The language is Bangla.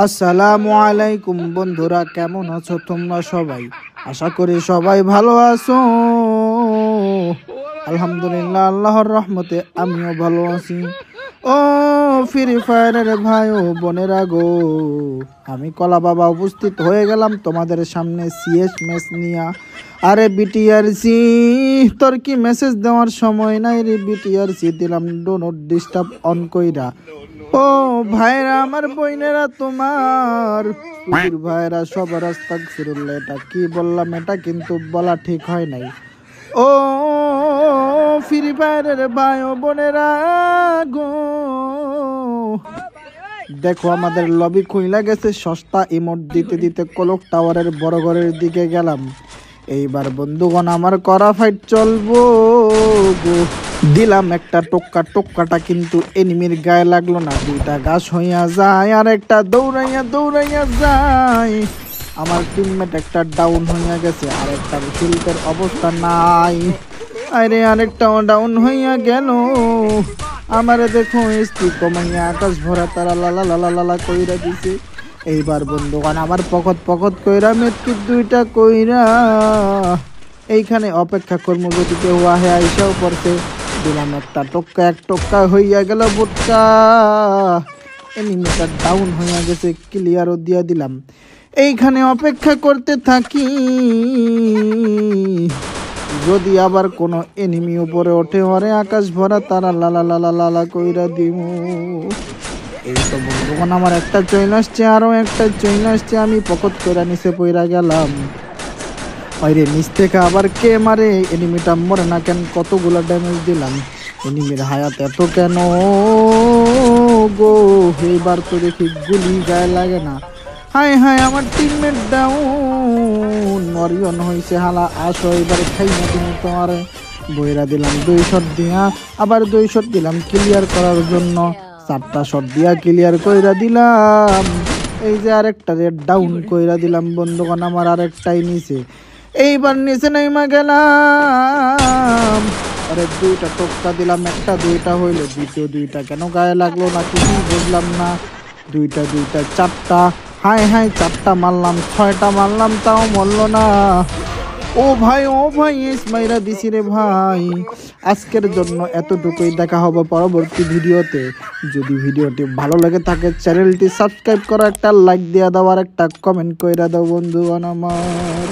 আসসালামু আলাইকুম বন্ধুরা, কেমন আছো তোমরা সবাই? আশা করি সবাই ভালো আছো। আলহামদুলিল্লাহ, আল্লাহর রহমতে আমিও ভালো আছি। ও ফ্রি ফায়ারের ভাই ও বোনেরা গো, আমি কলা বাবা উপস্থিত হয়ে গেলাম তোমাদের সামনে সিএস ম্যাচ নিয়া। আরে বিটিআরসি, তোর কি মেসেজ দেওয়ার সময় নাই রে? বিটিআরসি দিলাম ডো নট ডিস্টার্ব অন কইরা। ও ভাইরা, আমার বইনেরা, তোমার ভাইরা সবার আস্তাগফিরুল্লাহ, এটা কি বললাম? এটা কিন্তু বলা ঠিক হয় নাই। ও ফ্রি ফায়ারের ভাই ও বোনেরা গো, দেখো আমাদের লবি খুইলা গেছে। সস্তা ইমোট দিতে দিতে কলক টাওয়ারের বড় ঘরের দিকে গেলাম। এইবার বন্ধুগণ আমার করা ফাইট চলবো গো। দিলাম একটা টোক্কা, টোক্কাটা কিন্তু এনিমির গায়ে লাগলো না। দুইটা গাছ হইয়া যায় আর একটা দৌড়াইয়া দৌড়াইয়া যায়। আমার টিমমেট একটা ডাউন হইয়া গেছে, আর একটা শিল্পের অবস্থা নাই। আরে আরেকটাও ডাউন হইয়া গেল। আমারে দেখো এসপি কমাইয়া আকাশ ভরা তারা লালা লালা লালা কইরা দিছে। এইবার বন্ধুগণ আমার পকত পকত কইরা মেটকিট দুইটা কইরা এইখানে অপেক্ষা করবো যদি কেউ আহে আইসাও পড়ছে। দিলাম একটা টোক্কা, এক টোক্কা হইয়া গেল বুটকা। এনিমিটার ডাউন হইয়া গেছে, ক্লিয়ারও দিয়া দিলাম। এইখানে অপেক্ষা করতে থাকি যদি আবার কোনো এনিমি উপরে ওঠে, ওরে আকাশ ভরা তারা লালা লালা লালা কইরা দিমু। এই তো বন্ধুগণ আমার একটা চইন আসছে, আরো একটা চইন আসছে। আমি পকত করে নিচে পইরা গেলাম। ওইরে নিচ থেকে আবার কে মারে? এনিমিটা মরে না কেন? কতগুলো ড্যামেজ দিলাম। এনিমির হায়াত এত কেন গো? এইবার তো দেখি গুলি গায়ে লাগে না। হায় হায়, আমার টিমমেট ডাউন, অরিয়ন হইছে হালা। আসো এবারে খাই না তুমি, তোমার বইরা দিলাম 2 শট দিয়া, আবার 2 শট দিলাম ক্লিয়ার করার জন্য। 4টা শট দিয়া ক্লিয়ার কইরা দিলাম। এই যে আরেকটা রেড ডাউন কইরা দিলাম বন্ধুগণ, আমার আরেকটাই নিচে। এইবার নিচে নাইমা গেলাম। আরে 2টা টোক্কা দিলাম, একটা 2টা হইলো, দ্বিতীয় 2টা কেন গায়ে লাগলো না কিছু বুঝলাম না। 2টা 4টা, হায় হায় 4টা মারলাম, 6টা মারলাম, তাও মরলো না। ও ভাই ইসমাইরা দিছি রে ভাই। আজকের জন্য এতটুকুই, দেখা হবে পরবর্তী ভিডিওতে। যদি ভিডিওটি ভালো লাগে থাকে চ্যানেলটি সাবস্ক্রাইব করো, একটা লাইক দিয়ে দাও আর একটা কমেন্ট কইরা দাও বন্ধুগণ আমার।